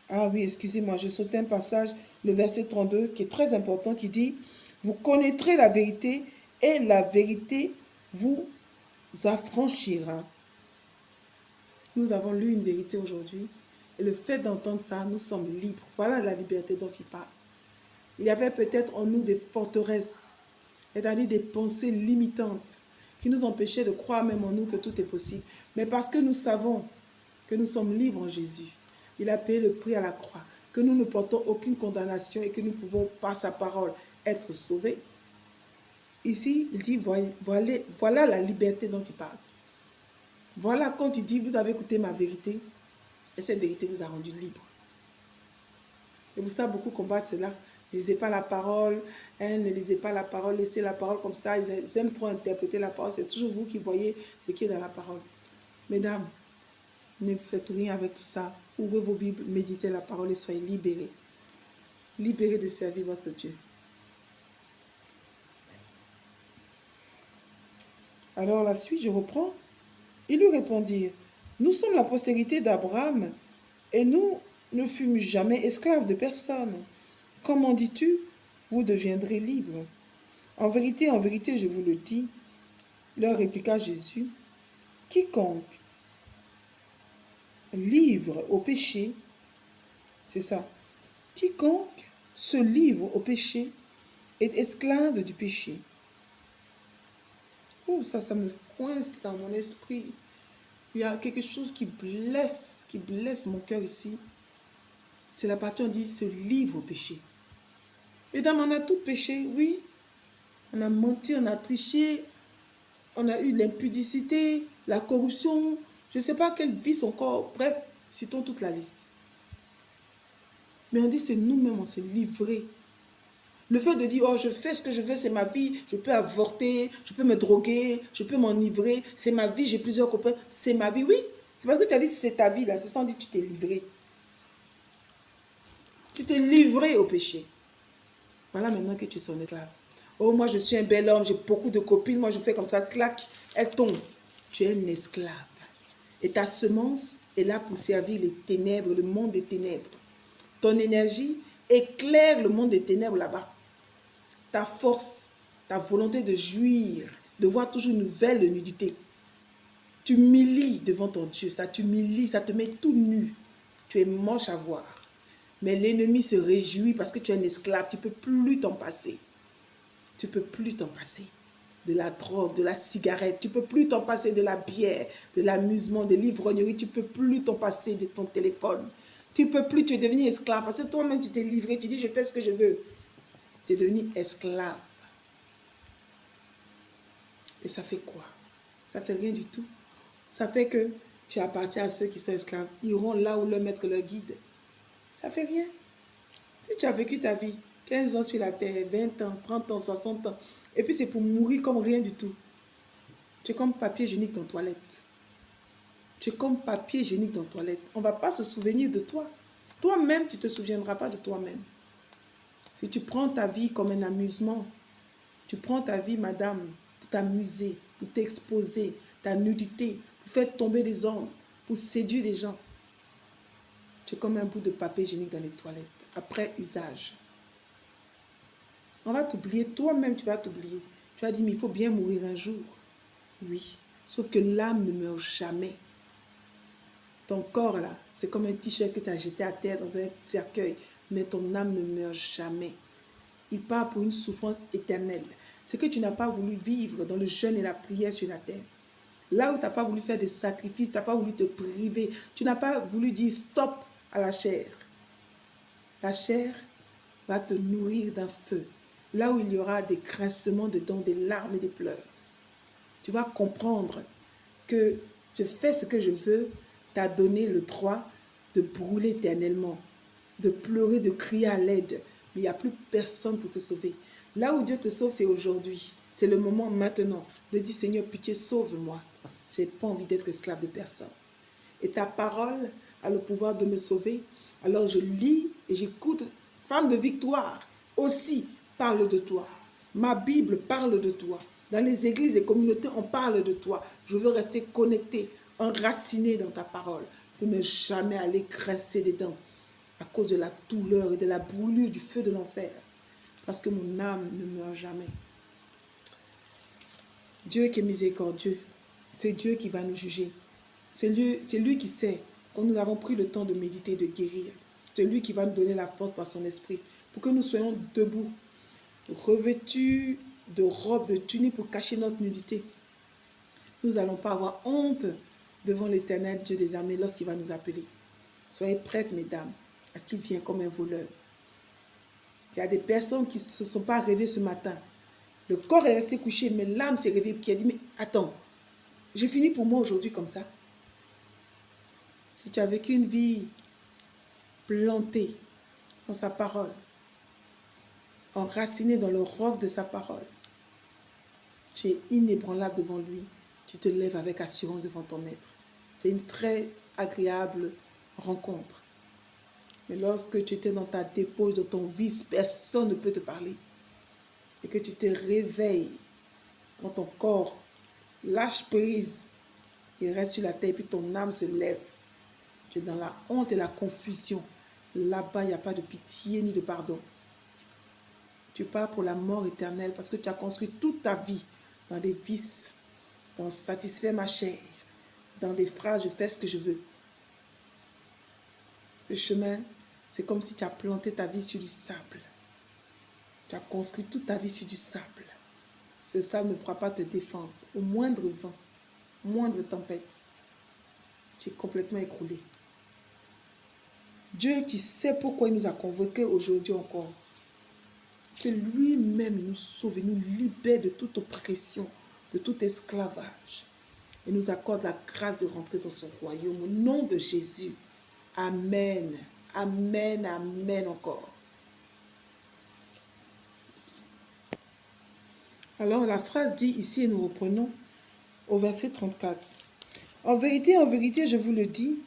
Ah oui, excusez-moi, je sautais un passage, le verset 32, qui est très important, qui dit, vous connaîtrez la vérité et la vérité vous affranchira. Nous avons lu une vérité aujourd'hui et le fait d'entendre ça, nous sommes libres. Voilà la liberté dont il parle. Il y avait peut-être en nous des forteresses, c'est-à-dire des pensées limitantes qui nous empêchaient de croire même en nous que tout est possible. Mais parce que nous savons que nous sommes libres en Jésus, il a payé le prix à la croix, que nous ne portons aucune condamnation et que nous pouvons, par sa parole, être sauvés. Ici, il dit, voilà la liberté dont il parle. Voilà quand il dit, vous avez écouté ma vérité, et cette vérité vous a rendu libre. C'est pour ça beaucoup combattent cela. Ne lisez pas la parole, hein, ne lisez pas la parole, laissez la parole comme ça. Ils aiment trop interpréter la parole. C'est toujours vous qui voyez ce qui est dans la parole. Mesdames, ne faites rien avec tout ça. Ouvrez vos Bibles, méditez la parole et soyez libérés. Libérés de servir votre Dieu. Alors la suite, je reprends. Ils lui répondirent, nous sommes la postérité d'Abraham et nous ne fûmes jamais esclaves de personne. Comment dis-tu, vous deviendrez libres? En vérité, je vous le dis, leur répliqua Jésus, quiconque livre au péché, c'est ça, quiconque se livre au péché est esclave du péché. Oh, ça me coince dans mon esprit. Il y a quelque chose qui blesse mon cœur ici. C'est la partie où on dit se livre au péché. Mesdames, on a tout péché, oui. On a menti, on a triché, on a eu l'impudicité, la corruption. Je ne sais pas quel vice encore. Bref, Citons toute la liste. Mais on dit, c'est nous-mêmes, on se livrer. Le fait de dire, oh, je fais ce que je veux, c'est ma vie, je peux avorter, je peux me droguer, je peux m'enivrer, c'est ma vie, j'ai plusieurs copains, c'est ma vie, oui. C'est parce que tu as dit, c'est ta vie, là, c'est sans dire que tu t'es livré. Tu t'es livré au péché. Voilà maintenant que tu es son esclave. Oh, moi, je suis un bel homme, j'ai beaucoup de copines, moi, je fais comme ça, clac, elle tombe. Tu es un esclave. Et ta semence est là pour servir les ténèbres, le monde des ténèbres. Ton énergie éclaire le monde des ténèbres là-bas. Ta force, ta volonté de jouir, de voir toujours une nouvelle nudité. Tu m'humilies devant ton Dieu, ça t'humilie, ça te met tout nu. Tu es moche à voir. Mais l'ennemi se réjouit parce que tu es un esclave, tu ne peux plus t'en passer. Tu ne peux plus t'en passer. De la drogue, de la cigarette, tu ne peux plus t'en passer de la bière, de l'amusement, de l'ivrognerie, tu ne peux plus t'en passer de ton téléphone. Tu ne peux plus, tu es devenu esclave parce que toi-même tu t'es livré, tu dis je fais ce que je veux. Tu es devenu esclave. Et ça fait quoi? Ça fait rien du tout. Ça fait que tu appartiens à ceux qui sont esclaves. Ils iront là où leur maître leur guide. Ça fait rien. Si tu as vécu ta vie, 15 ans sur la terre, 20 ans, 30 ans, 60 ans, et puis c'est pour mourir comme rien du tout. Tu es comme papier hygiénique dans la toilette. Tu es comme papier hygiénique dans la toilette. On ne va pas se souvenir de toi. Toi-même, tu ne te souviendras pas de toi-même. Si tu prends ta vie comme un amusement, tu prends ta vie, madame, pour t'amuser, pour t'exposer, ta nudité, pour faire tomber des hommes, pour séduire des gens. Tu es comme un bout de papier hygiénique dans les toilettes, après usage. On va t'oublier, toi-même tu vas t'oublier. Tu vas dire, mais il faut bien mourir un jour. Oui, sauf que l'âme ne meurt jamais. Ton corps là, c'est comme un t-shirt que tu as jeté à terre dans un cercueil, mais ton âme ne meurt jamais. Il part pour une souffrance éternelle. C'est que tu n'as pas voulu vivre dans le jeûne et la prière sur la terre. Là où tu n'as pas voulu faire des sacrifices, tu n'as pas voulu te priver, tu n'as pas voulu dire stop à la chair. La chair va te nourrir d'un feu. Là où il y aura des grincements de dents, des larmes et des pleurs. Tu vas comprendre que je fais ce que je veux, t'a donné le droit de brûler éternellement, de pleurer, de crier à l'aide. Mais il n'y a plus personne pour te sauver. Là où Dieu te sauve, c'est aujourd'hui. C'est le moment maintenant de dire, Seigneur, pitié, sauve-moi. Je n'ai pas envie d'être esclave de personne. Et ta parole a le pouvoir de me sauver. Alors je lis et j'écoute. Femme de victoire aussi parle de toi. Ma Bible parle de toi. Dans les églises et communautés, on parle de toi. Je veux rester connecté, enraciné dans ta parole pour ne jamais aller grincer des dents à cause de la douleur et de la brûlure du feu de l'enfer. Parce que mon âme ne meurt jamais. Dieu qui est miséricordieux, c'est Dieu qui va nous juger. C'est lui qui sait, quand nous avons pris le temps de méditer, de guérir. C'est lui qui va nous donner la force par son esprit pour que nous soyons debout, revêtus de robes, de tuniques pour cacher notre nudité. Nous n'allons pas avoir honte devant l'Éternel Dieu des armées lorsqu'il va nous appeler. Soyez prêtes, mesdames, parce qu'il vient comme un voleur. Il y a des personnes qui ne se sont pas réveillées ce matin. Le corps est resté couché, mais l'âme s'est réveillée qui a dit, mais attends, j'ai fini pour moi aujourd'hui comme ça. Si tu as vécu une vie plantée dans sa parole, enraciné dans le roc de sa parole, tu es inébranlable devant lui, tu te lèves avec assurance devant ton maître. C'est une très agréable rencontre. Mais lorsque tu étais dans ta dépose, dans ton vice, personne ne peut te parler. Et que tu te réveilles quand ton corps lâche prise et reste sur la terre, et puis ton âme se lève. Tu es dans la honte et la confusion. Là-bas, il n'y a pas de pitié ni de pardon. Tu pars pour la mort éternelle parce que tu as construit toute ta vie dans des vices, dans satisfaire ma chair, dans des phrases, je fais ce que je veux. Ce chemin, c'est comme si tu as planté ta vie sur du sable. Tu as construit toute ta vie sur du sable. Ce sable ne pourra pas te défendre. Au moindre vent, moindre tempête, tu es complètement écroulé. Dieu qui sait pourquoi il nous a convoqués aujourd'hui encore, que lui-même nous sauve et nous libère de toute oppression, de tout esclavage, et nous accorde la grâce de rentrer dans son royaume au nom de Jésus. Amen. Amen, amen encore. Alors la phrase dit ici, et nous reprenons au verset 34. En vérité, je vous le dis,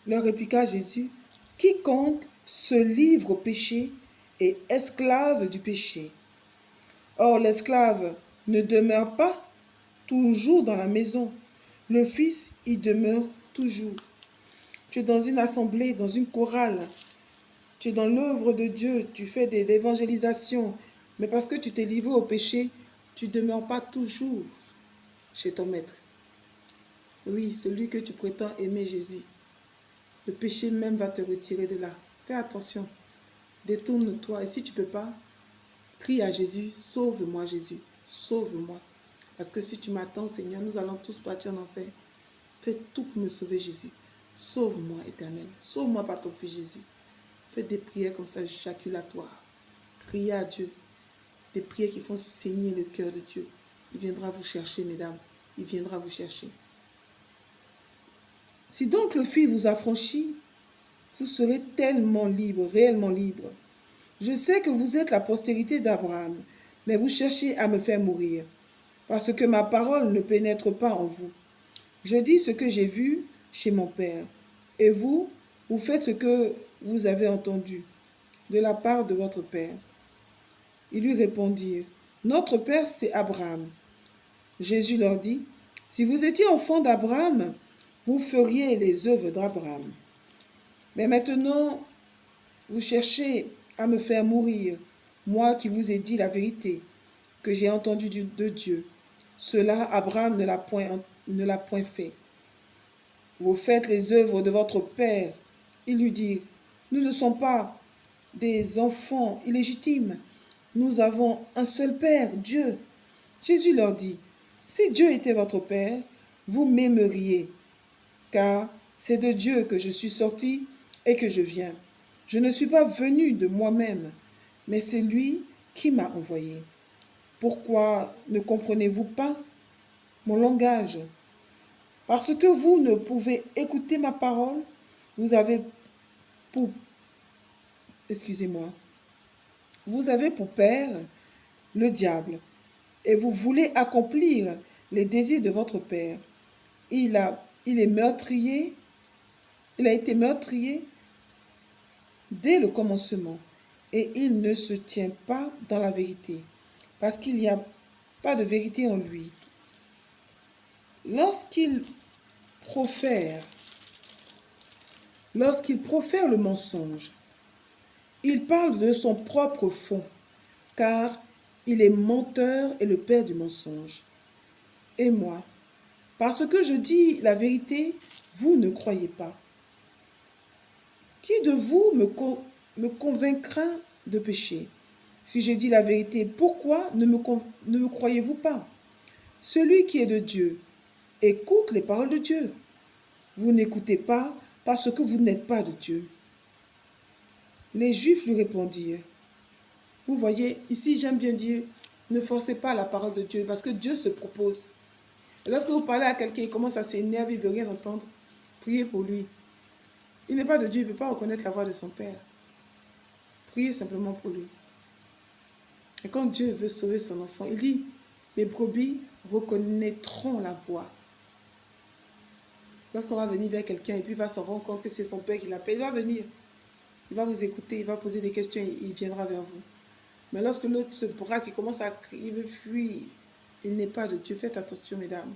leur répliqua Jésus, quiconque se livre au péché est esclave du péché. Or l'esclave ne demeure pas toujours dans la maison, le Fils y demeure toujours. Tu es dans une assemblée, dans une chorale, tu es dans l'œuvre de Dieu, tu fais des évangélisations, mais parce que tu t'es livré au péché, tu ne demeures pas toujours chez ton maître. Oui, celui que tu prétends aimer, Jésus, le péché même va te retirer de là. Fais attention, détourne-toi, et si tu ne peux pas, crie à Jésus, sauve-moi Jésus, sauve-moi. Parce que si tu m'attends, Seigneur, nous allons tous partir en enfer. Fais tout pour me sauver, Jésus. Sauve-moi, Éternel. Sauve-moi par ton Fils Jésus. Fais des prières comme ça, éjaculatoires. Criez à Dieu. Des prières qui font saigner le cœur de Dieu. Il viendra vous chercher, mesdames. Il viendra vous chercher. Si donc le Fils vous affranchit, vous serez tellement libre, réellement libre. Je sais que vous êtes la postérité d'Abraham, mais vous cherchez à me faire mourir, parce que ma parole ne pénètre pas en vous. Je dis ce que j'ai vu chez mon Père, et vous, vous faites ce que vous avez entendu de la part de votre Père. Ils lui répondirent, notre Père, c'est Abraham. Jésus leur dit, si vous étiez enfants d'Abraham, vous feriez les œuvres d'Abraham. Mais maintenant, vous cherchez à me faire mourir, moi qui vous ai dit la vérité, que j'ai entendue de Dieu. Cela, Abraham ne l'a point fait. Vous faites les œuvres de votre Père. Ils lui dirent, nous ne sommes pas des enfants illégitimes. Nous avons un seul Père, Dieu. Jésus leur dit, si Dieu était votre Père, vous m'aimeriez, car c'est de Dieu que je suis sorti et que je viens. Je ne suis pas venu de moi-même, mais c'est lui qui m'a envoyé. Pourquoi ne comprenez-vous pas mon langage? Parce que vous ne pouvez écouter ma parole, vous avez pour, vous avez pour père le diable, et vous voulez accomplir les désirs de votre père. Il est meurtrier, il a été meurtrier dès le commencement, et il ne se tient pas dans la vérité, parce qu'il n'y a pas de vérité en lui. Lorsqu'il profère le mensonge, il parle de son propre fond, car il est menteur et le père du mensonge. Et moi, parce que je dis la vérité, vous ne croyez pas. Qui de vous me convaincra de péché? Si je dis la vérité, pourquoi ne me croyez-vous pas? Celui qui est de Dieu écoute les paroles de Dieu. Vous n'écoutez pas parce que vous n'êtes pas de Dieu. Les Juifs lui répondirent, vous voyez, ici j'aime bien dire, ne forcez pas la parole de Dieu parce que Dieu se propose. Et lorsque vous parlez à quelqu'un, il commence à s'énerver, il ne veut rien entendre, priez pour lui. Il n'est pas de Dieu, il ne peut pas reconnaître la voix de son Père. Priez simplement pour lui. Et quand Dieu veut sauver son enfant, il dit, mes brebis reconnaîtront la voix. Lorsqu'on va venir vers quelqu'un et puis il va se rendre compte que c'est son Père qui l'appelle, il va venir. Il va vous écouter, il va poser des questions et il viendra vers vous. Mais lorsque l'autre se braque, il commence à crier, il veut fuir. Il n'est pas de Dieu. Faites attention, mesdames.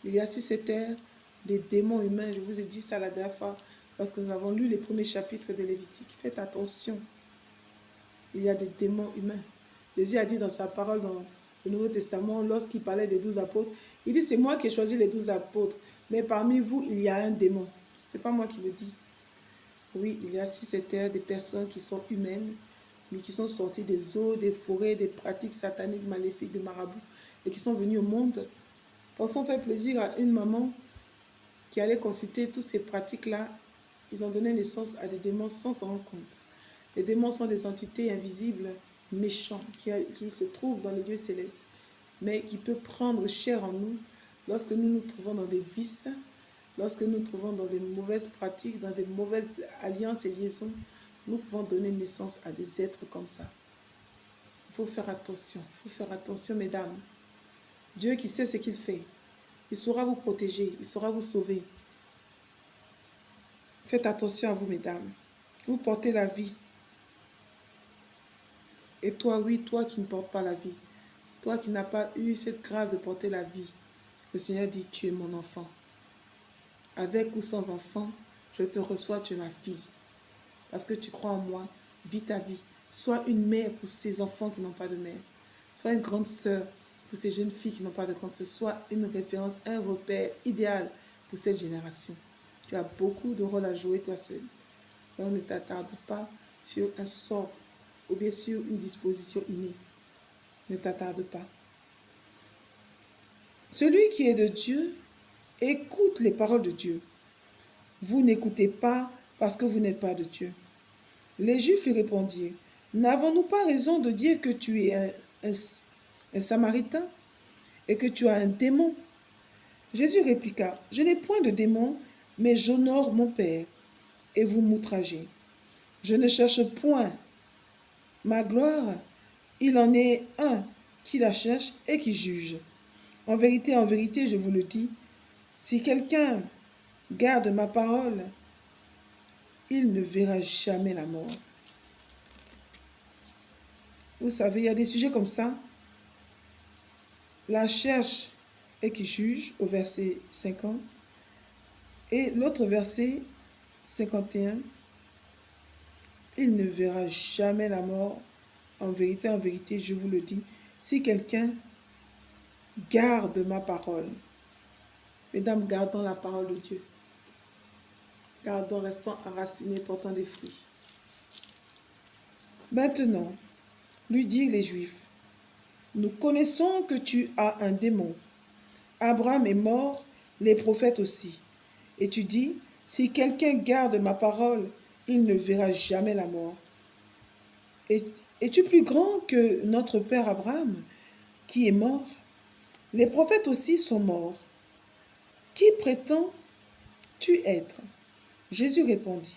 Il y a sur cette terre des démons humains. Je vous ai dit ça la dernière fois lorsque nous avons lu les premiers chapitres de Lévitique. Faites attention. Il y a des démons humains. Jésus a dit dans sa parole dans le Nouveau Testament, lorsqu'il parlait des 12 apôtres, il dit, c'est moi qui ai choisi les 12 apôtres. Mais parmi vous, il y a un démon. Ce n'est pas moi qui le dis. Oui, il y a sur cette terre des personnes qui sont humaines, mais qui sont sorties des eaux, des forêts, des pratiques sataniques, maléfiques, de marabouts, et qui sont venus au monde. Pensons faire plaisir à une maman qui allait consulter toutes ces pratiques-là. Ils ont donné naissance à des démons sans s'en rendre compte. Les démons sont des entités invisibles, méchants, qui se trouvent dans les lieux célestes, mais qui peuvent prendre chair en nous lorsque nous nous trouvons dans des vices, Lorsque nous nous trouvons dans des mauvaises pratiques, dans des mauvaises alliances et liaisons, nous pouvons donner naissance à des êtres comme ça. Il faut faire attention, mesdames. Dieu qui sait ce qu'il fait, il saura vous protéger, il saura vous sauver. Faites attention à vous, mesdames. Vous portez la vie. Et toi, oui, toi qui ne portes pas la vie, toi qui n'as pas eu cette grâce de porter la vie, le Seigneur dit, tu es mon enfant. Avec ou sans enfant, je te reçois, tu es ma fille. Parce que tu crois en moi, vis ta vie. Sois une mère pour ces enfants qui n'ont pas de mère. Sois une grande sœur pour ces jeunes filles qui n'ont pas de grande sœur. Sois une référence, un repère idéal pour cette génération. Tu as beaucoup de rôles à jouer toi seul. Donc ne t'attarde pas sur un sort ou bien sur une disposition innée. Ne t'attarde pas. Celui qui est de Dieu écoute les paroles de Dieu. Vous n'écoutez pas parce que vous n'êtes pas de Dieu. Les Juifs lui répondirent, n'avons-nous pas raison de dire que tu es un Samaritain et que tu as un démon? Jésus répliqua, je n'ai point de démon, mais j'honore mon Père, et vous m'outragez. Je ne cherche point ma gloire, il en est un qui la cherche et qui juge. En vérité, je vous le dis, si quelqu'un garde ma parole, il ne verra jamais la mort. Vous savez, il y a des sujets comme ça. La cherche et qui juge au verset 50. Et l'autre verset 51. Il ne verra jamais la mort. En vérité, je vous le dis. Si quelqu'un garde ma parole. Mesdames, gardons la parole de Dieu. Gardons, restons enracinés, portant des fruits. Maintenant, lui dirent les Juifs, nous connaissons que tu as un démon. Abraham est mort, les prophètes aussi. Et tu dis, si quelqu'un garde ma parole, il ne verra jamais la mort. Es-tu plus grand que notre père Abraham, qui est mort? Les prophètes aussi sont morts. Qui prétends-tu être? Jésus répondit,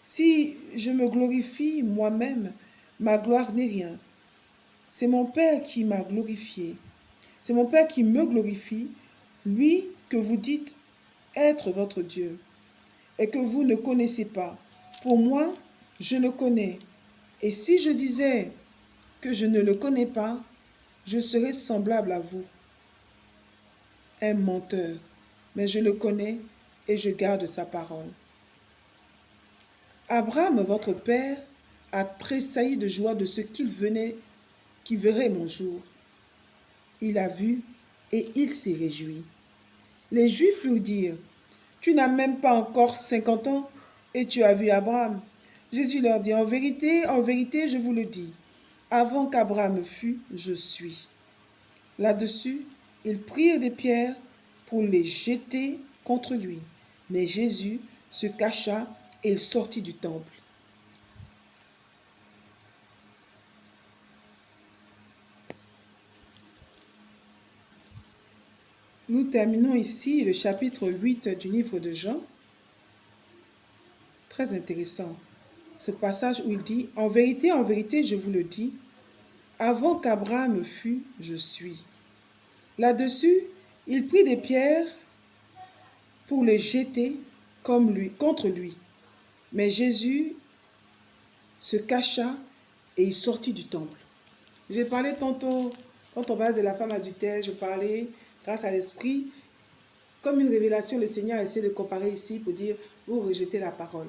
si je me glorifie moi-même, ma gloire n'est rien. C'est mon Père qui m'a glorifié. C'est mon Père qui me glorifie, lui que vous dites être votre Dieu, et que vous ne connaissez pas. Pour moi, je le connais. Et si je disais que je ne le connais pas, je serais semblable à vous, un menteur. Mais je le connais et je garde sa parole. Abraham, votre père, a tressailli de joie de ce qu'il verrait mon jour. Il a vu et il s'est réjoui. Les Juifs lui dirent, tu n'as même pas encore 50 ans et tu as vu Abraham. Jésus leur dit, en vérité, je vous le dis, avant qu'Abraham fût, je suis. Là-dessus, ils prirent des pierres pour les jeter contre lui. Mais Jésus se cacha et il sortit du temple. Nous terminons ici le chapitre 8 du livre de Jean. Très intéressant. Ce passage où il dit, en vérité, je vous le dis, avant qu'Abraham fût, je suis. Là-dessus, il prit des pierres pour les jeter contre lui. Mais Jésus se cacha et il sortit du temple. J'ai parlé tantôt, quand on parle de la femme adultère, je parlais, grâce à l'Esprit, comme une révélation, le Seigneur essaie de comparer ici pour dire, vous rejetez la parole.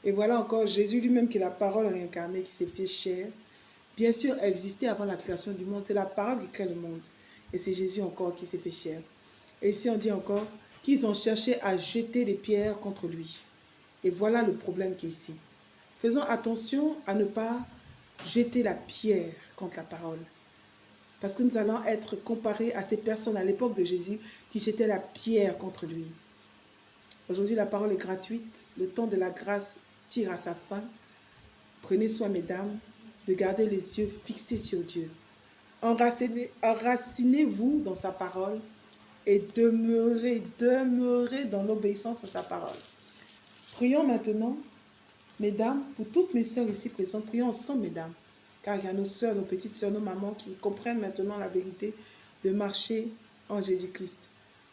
Et voilà encore Jésus lui-même qui est la parole réincarnée, qui s'est fait chair. Bien sûr, existait avant la création du monde. C'est la parole qui crée le monde. Et c'est Jésus encore qui s'est fait chair. Et ici, on dit encore qu'ils ont cherché à jeter des pierres contre lui. Et voilà le problème qui est ici. Faisons attention à ne pas jeter la pierre contre la parole. Parce que nous allons être comparés à ces personnes à l'époque de Jésus qui jetaient la pierre contre lui. Aujourd'hui, la parole est gratuite. Le temps de la grâce tire à sa fin. Prenez soin, mesdames, de garder les yeux fixés sur Dieu. Enracinez-vous dans sa parole et demeurer dans l'obéissance à sa parole. Prions maintenant, mesdames, pour toutes mes sœurs ici présentes, prions ensemble, mesdames, car il y a nos sœurs, nos petites sœurs, nos mamans qui comprennent maintenant la vérité de marcher en Jésus-Christ,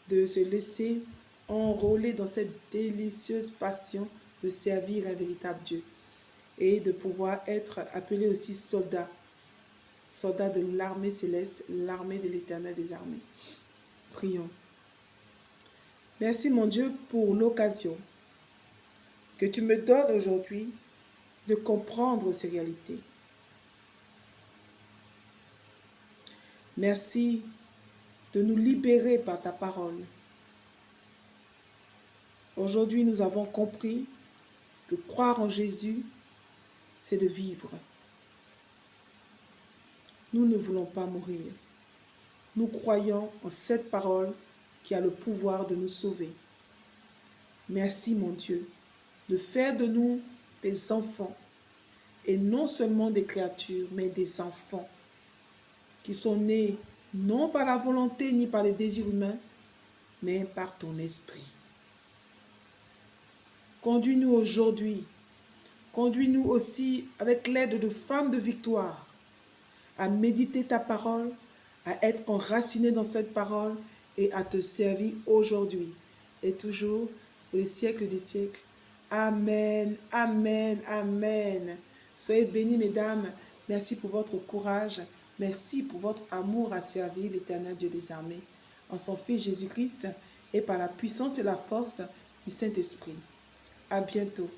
de se laisser enrôler dans cette délicieuse passion de servir un véritable Dieu et de pouvoir être appelés aussi soldats de l'armée céleste, l'armée de l'Éternel des armées. Prions. Merci mon Dieu pour l'occasion que tu me donnes aujourd'hui de comprendre ces réalités. Merci de nous libérer par ta parole. Aujourd'hui, nous avons compris que croire en Jésus, c'est de vivre. Nous ne voulons pas mourir. Nous croyons en cette parole qui a le pouvoir de nous sauver. Merci mon Dieu de faire de nous des enfants et non seulement des créatures, mais des enfants qui sont nés non par la volonté ni par les désirs humains, mais par ton esprit. Conduis-nous aujourd'hui, conduis-nous aussi avec l'aide de femmes de victoire à méditer ta parole, à être enracinés dans cette parole et à te servir aujourd'hui et toujours pour les siècles des siècles. Amen, amen, amen. Soyez bénis, mesdames. Merci pour votre courage. Merci pour votre amour à servir l'Éternel Dieu des armées, en son Fils Jésus-Christ et par la puissance et la force du Saint-Esprit. À bientôt.